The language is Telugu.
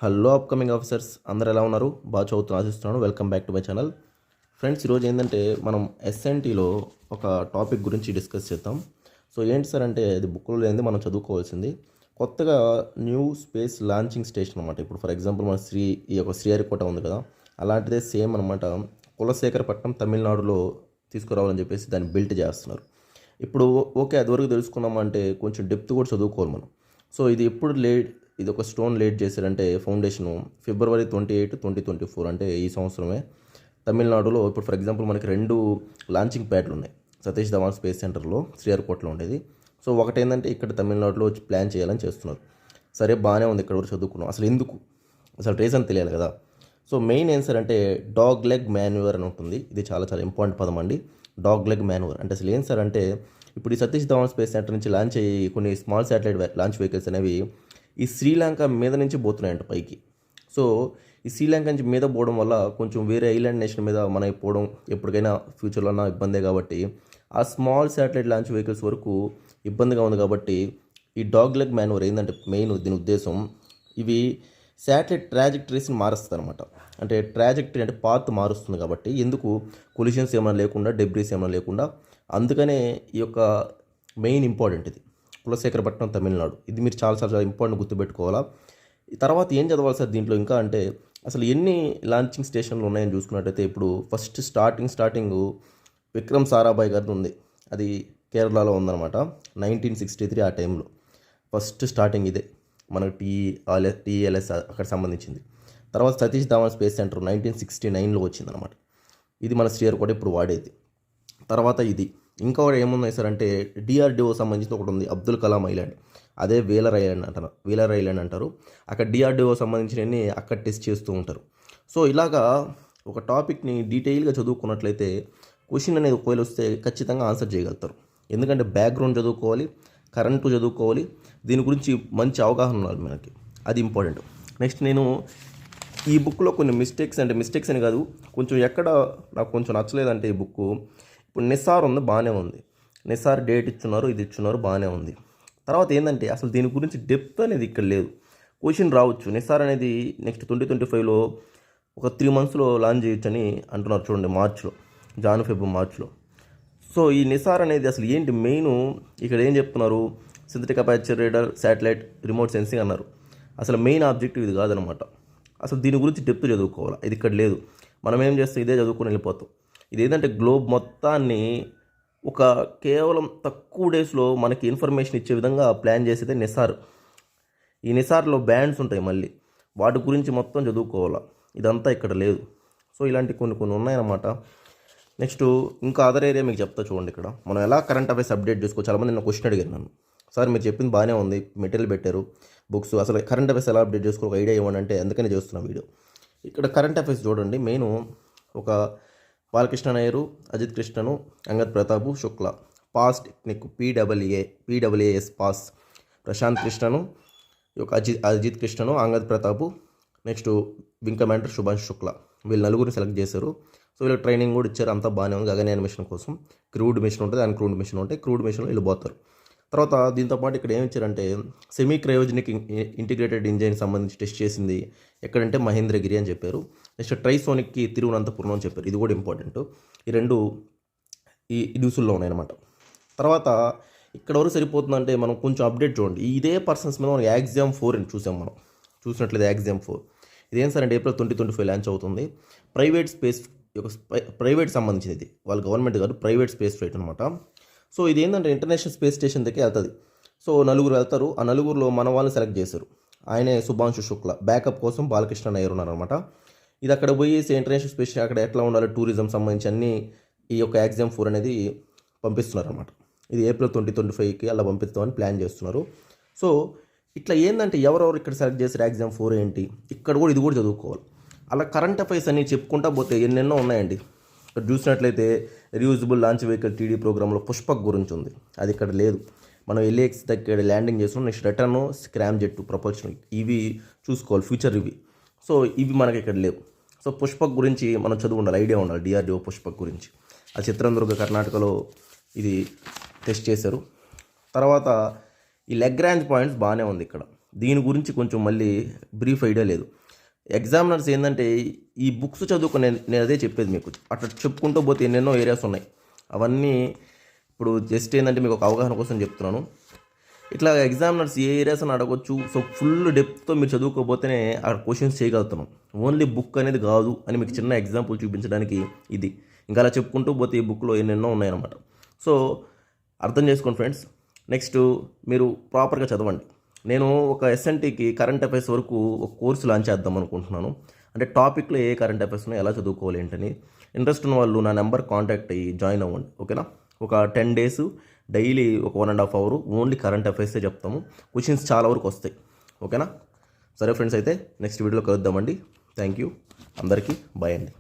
హలో అప్కమింగ్ ఆఫీసర్స్ అందరూ ఎలా ఉన్నారు? బాగా చదువుతున్నా ఆశిస్తున్నాను. Welcome back to my channel. Friends, ఈరోజు ఏంటంటే మనం ఎస్ఎన్టీలో ఒక టాపిక్ గురించి డిస్కస్ చేద్దాం. సో ఏంటి సార్ అంటే అది బుక్లో లేనిది మనం చదువుకోవాల్సింది. కొత్తగా న్యూ స్పేస్ లాంచింగ్ స్టేషన్ అనమాట. ఇప్పుడు ఫర్ ఎగ్జాంపుల్ మన ఈ యొక్క శ్రీహరికోట ఉంది కదా, అలాంటిదే సేమ్ అనమాట. కులశేఖరపట్నం తమిళనాడులో తీసుకురావాలని చెప్పేసి దాన్ని బిల్ట్ చేస్తున్నారు. ఇప్పుడు ఓకే, అదివరకు తెలుసుకున్నామంటే కొంచెం డెప్త్ కూడా చదువుకోవాలి మనం. సో ఇది ఒక స్టోన్ లేట్ చేశారంటే ఫౌండేషను February 28, 2024 అంటే ఈ సంవత్సరమే తమిళనాడులో. ఇప్పుడు ఫర్ ఎగ్జాంపుల్ మనకి 2 లాంచింగ్ ప్యాడ్లు ఉన్నాయి సతీష్ ధవన్ స్పేస్ సెంటర్లో, శ్రీహరికోటలో ఉండేది. సో ఒకటేంటంటే ఇక్కడ తమిళనాడులో ప్లాన్ చేయాలని చేస్తున్నారు. సరే, బాగానే ఉంది, ఇక్కడ వరకు చదువుకున్నాం. అసలు రీజన్ తెలియాలి కదా. సో మెయిన్ ఏం సార్ అంటే డాగ్ లెగ్ మాన్యూవర్ అని ఉంటుంది. ఇది చాలా చాలా ఇంపార్టెంట్ పదం అండి, డాగ్ లెగ్ మాన్యూవర్. అంటే అసలు ఏం సార్ అంటే ఇప్పుడు ఈ సతీష్ ధవన్ స్పేస్ సెంటర్ నుంచి లాంచ్ అయ్యి కొన్ని స్మాల్ శాటిలైట్ లాంచ్ వెహికల్స్ అనేవి ఈ శ్రీలంక మీద నుంచి పోతున్నాయంట పైకి. సో ఈ శ్రీలంక నుంచి మీద పోవడం వల్ల కొంచెం వేరే ఐలాండ్ నేషన్ మీద మనకి పోవడం ఎప్పటికైనా ఫ్యూచర్లో అన్న ఇబ్బందే. కాబట్టి ఆ స్మాల్ శాటిలైట్ లాంచ్ వెహికల్స్ వరకు ఇబ్బందిగా ఉంది. కాబట్టి ఈ డాగ్ లెగ్ మాన్యూవర్ ఏంటంటే మెయిన్ దీని ఉద్దేశం, ఇవి శాటిలైట్ ట్రాజెక్టరీస్ని మారుస్తుంది అనమాట. అంటే ట్రాజెక్టరీ అంటే పాత్ మారుస్తుంది. కాబట్టి ఎందుకు కొలిషన్స్ ఏమైనా లేకుండా, డెబ్రీస్ ఏమైనా లేకుండా, అందుకనే ఈ యొక్క మెయిన్ ఇంపార్టెంట్ ఇది కులశేఖరపట్నం తమిళనాడు. ఇది మీరు చాలా చాలా ఇంపార్టెంట్ గుర్తుపెట్టుకోవాలా. తర్వాత ఏం చదవాలి సార్ దీంట్లో ఇంకా అంటే అసలు ఎన్ని లాంచింగ్ స్టేషన్లు ఉన్నాయని చూసుకున్నట్టయితే ఇప్పుడు ఫస్ట్ స్టార్టింగ్ విక్రమ్ సారాభాయ్ గారిది ఉంది. అది కేరళలో ఉందన్నమాట. 1963 ఆ టైంలో ఫస్ట్ స్టార్టింగ్ ఇదే మనకు టీఎల్ఎస్ అక్కడ సంబంధించింది. తర్వాత సతీష్ ధవన్ స్పేస్ సెంటర్ 1969లో వచ్చిందనమాట. ఇది మన శ్రీహరికోట ఇప్పుడు వాడేది. తర్వాత ఇది ఇంకా ఏమున్నాయి సార్ అంటే డిఆర్డిఓ సంబంధించి ఒకటి ఉంది, అబ్దుల్ కలాం ఐలాండ్. అదే వీలర్ ఐలాండ్ అంటారు. అక్కడ డిఆర్డిఓ సంబంధించినవన్నీ అక్కడ టెస్ట్ చేస్తూ ఉంటారు. సో ఇలాగా ఒక టాపిక్ని డీటెయిల్గా చదువుకున్నట్లయితే క్వశ్చన్ అనేది ఒకవేళ వస్తే ఖచ్చితంగా ఆన్సర్ చేయగలుగుతారు. ఎందుకంటే బ్యాక్గ్రౌండ్ చదువుకోవాలి, కరెంటు చదువుకోవాలి, దీని గురించి మంచి అవగాహన ఉండాలి మనకి, అది ఇంపార్టెంట్. నెక్స్ట్ నేను ఈ బుక్లో కొన్ని మిస్టేక్స్ అని కాదు, కొంచెం ఎక్కడ నాకు కొంచెం నచ్చలేదంటే ఈ బుక్ ఇప్పుడు నిసార్ ఉంది, బాగానే ఉంది. నిసార్ డేట్ ఇచ్చున్నారు, ఇది ఇచ్చున్నారు, బాగానే ఉంది. తర్వాత ఏంటంటే అసలు దీని గురించి డెప్త్ అనేది ఇక్కడ లేదు. క్వశ్చన్ రావచ్చు. నిసార్ అనేది నెక్స్ట్ 2025లో ఒక 3 monthsలో లాంచ్ చేయొచ్చని అంటున్నారు చూడండి, మార్చ్లో. సో ఈ నిసార్ అనేది అసలు ఏంటి మెయిన్ ఇక్కడ ఏం చెప్తున్నారు, synthetic aperture radar, satellite, remote sensing అన్నారు. అసలు మెయిన్ ఆబ్జెక్టివ్ ఇది కాదనమాట. అసలు దీని గురించి డెప్త్ చదువుకోవాలి, ఇది ఇక్కడ లేదు. మనం ఏం చేస్తాం, ఇదే చదువుకొని వెళ్ళిపోతాం. ఇది ఏంటంటే గ్లోబ్ మొత్తాన్ని ఒక కేవలం తక్కువ డేస్లో మనకి ఇన్ఫర్మేషన్ ఇచ్చే విధంగా ప్లాన్ చేసేదే నిసార్. ఈ నిసార్లో బ్యాండ్స్ ఉంటాయి, మళ్ళీ వాటి గురించి మొత్తం చదువుకోవాలా. ఇదంతా ఇక్కడ లేదు. సో ఇలాంటి కొన్ని ఉన్నాయన్నమాట. నెక్స్ట్ ఇంకా అదర్ ఏరియా మీకు చెప్తా చూడండి. ఇక్కడ మనం ఎలా కరెంట్ అఫైర్స్ అప్డేట్ చేసుకోవచ్చు. చాలామంది నేను క్వశ్చన్ అడిగాను నన్ను, సార్ మీరు చెప్పింది బాగానే ఉంది, మెటీరియల్ పెట్టారు, బుక్స్, అసలు కరెంట్ అఫైర్స్ ఎలా అప్డేట్ చేసుకో ఒక ఐడియా ఇవ్వండి అంటే అందుకనే చేస్తున్న వీడియో. ఇక్కడ కరెంట్ అఫైర్స్ చూడండి. మెయిన్ ఒక బాలకృష్ణ నాయరు, అజిత్ కృష్ణను, అంగద్ ప్రతాపు శుక్లా, పాస్ టెక్నిక్ పీడబ్ల్యూఏఎస్ పాస్, Prashanth Krishnan, Ajit Krishnan, Angad Pratap, next wing commander Shubhanshu Shukla, వీళ్ళు నలుగురిని సెలెక్ట్ చేశారు. సో వీళ్ళకి ట్రైనింగ్ కూడా ఇచ్చారు, అంతా బాగానే ఉంది. గగనయాన్ మిషన్ కోసం క్రూడ్ మిషన్ ఉంటుంది, అన్క్రూడ్ మిషన్ ఉంటాయి. క్రూడ్ మిషన్లో వీళ్ళు పోతారు. తర్వాత దీంతోపాటు ఇక్కడ ఏమి ఇచ్చారంటే సెమీ క్రయోజనిక్ ఇంటిగ్రేటెడ్ ఇంజిన్ సంబంధించి టెస్ట్ చేసింది ఎక్కడంటే మహేంద్రగిరి అని చెప్పారు. నెక్స్ట్ ట్రైసోనిక్కి తిరువనంతపురం అని చెప్పారు. ఇది కూడా ఇంపార్టెంట్. ఈ 2 ఈ న్యూస్లో ఉన్నాయన్నమాట. తర్వాత ఇక్కడ వరకు సరిపోతుందంటే మనం కొంచెం అప్డేట్ చూడండి. ఇదే పర్సన్స్ మీద మనం ఎగ్జామ్ 4 అని చూసినట్లయితే ఎగ్జామ్ 4 ఇదేం సార్ అంటే April 2025 లాంచ్ అవుతుంది. ప్రైవేట్ సంబంధించింది ఇది, వాళ్ళ గవర్నమెంట్ కాదు, ప్రైవేట్ స్పేస్ ఫ్లైట్ అనమాట. సో ఇది ఏంటంటే ఇంటర్నేషనల్ స్పేస్ స్టేషన్ దగ్గరికి వెళ్తుంది. సో 9 వెళ్తారు. ఆ 9లో మన వాళ్ళని సెలెక్ట్ చేశారు. ఆయనే శుభాంశు శుక్లా, బ్యాకప్ కోసం బాలకృష్ణ నాయర్ ఉన్నారనమాట. ఇది అక్కడ పోయేసి ఇంటర్నేషనల్ స్పేస్ అక్కడ ఎట్లా ఉండాలి, టూరిజం సంబంధించి అన్నీ ఈ యొక్క ఎగ్జామ్ 4 అనేది పంపిస్తున్నారు అనమాట. ఇది April 2025కి అలా పంపిస్తామని ప్లాన్ చేస్తున్నారు. సో ఇట్లా ఏంటంటే ఎవరెవరు ఇక్కడ సెలెక్ట్ చేశారు, ఎగ్జామ్ 4 ఏంటి, ఇక్కడ కూడా ఇది కూడా చదువుకోవాలి. అలా కరెంట్ అఫైర్స్ అన్ని చెప్పుకుంటా పోతే ఎన్నెన్నో ఉన్నాయండి. ఇక్కడ చూసినట్లయితే రీయూజబుల్ లాంచ్ వెహికల్ టీడీ ప్రోగ్రాంలో పుష్పక్ గురించి ఉంది, అది ఇక్కడ లేదు. మనం ఎల్ఏఎక్స్ దగ్గర ల్యాండింగ్ చేస్తున్నాం. Next return Scram jet proportional, ఇవి చూసుకోవాలి, ఫ్యూచర్ ఇవి. సో ఇవి మనకి ఇక్కడ లేవు. సో పుష్పక్ గురించి మనం చదువు ఉండాలి, ఐడియా ఉండాలి. డిఆర్డిఓ పుష్పక్ గురించి ఆ చిత్రదుర్గ కర్ణాటకలో ఇది టెస్ట్ చేశారు. తర్వాత ఈ లెగ్రాంజ్ పాయింట్స్ బాగానే ఉంది ఇక్కడ. దీని గురించి కొంచెం మళ్ళీ బ్రీఫ్ ఐడియా లేదు. ఎగ్జామినర్స్ ఏంటంటే ఈ బుక్స్ చదువుకుని నేను అదే చెప్పేది మీకు. అట్లా చెప్పుకుంటూ పోతే ఎన్నెన్నో ఏరియాస్ ఉన్నాయి. అవన్నీ ఇప్పుడు జస్ట్ ఏంటంటే మీకు ఒక అవగాహన కోసం చెప్తున్నాను. ఇట్లా ఎగ్జామినర్స్ ఏ ఏరియాస్ అని అడగొచ్చు. సో ఫుల్ డెప్త్తో మీరు చదువుకోపోతేనే అక్కడ క్వశ్చన్స్ చేయగలుగుతున్నాం. ఓన్లీ బుక్ అనేది కాదు అని మీకు చిన్న ఎగ్జాంపుల్ చూపించడానికి ఇది. ఇంకా అలా చెప్పుకుంటూ పోతే ఈ బుక్లో ఎన్నెన్నో ఉన్నాయన్నమాట. సో అర్థం చేసుకోండి ఫ్రెండ్స్. నెక్స్ట్ మీరు ప్రాపర్గా చదవండి. నేను ఒక ఎస్ఎన్టీకి కరెంట్ అఫైర్స్ వరకు ఒక కోర్సు లాంచ్ చేద్దాం అనుకుంటున్నాను. అంటే టాపిక్లో ఏ కరెంట్ అఫైర్స్ ఉన్నాయో ఎలా చదువుకోవాలి ఏంటని. ఇంట్రెస్ట్ ఉన్న వాళ్ళు నా నెంబర్ కాంటాక్ట్ అయ్యి జాయిన్ అవ్వండి, ఓకేనా. ఒక 10 days డైలీ ఒక 1.5 hour ఓన్లీ కరెంట్ అఫైర్సే చెప్తాము. క్వశ్చన్స్ చాలా వరకు వస్తాయి, ఓకేనా. సరే ఫ్రెండ్స్, అయితే నెక్స్ట్ వీడియోలో కలుద్దామండి. థ్యాంక్ యూ, అందరికీ బాయ్ అండి.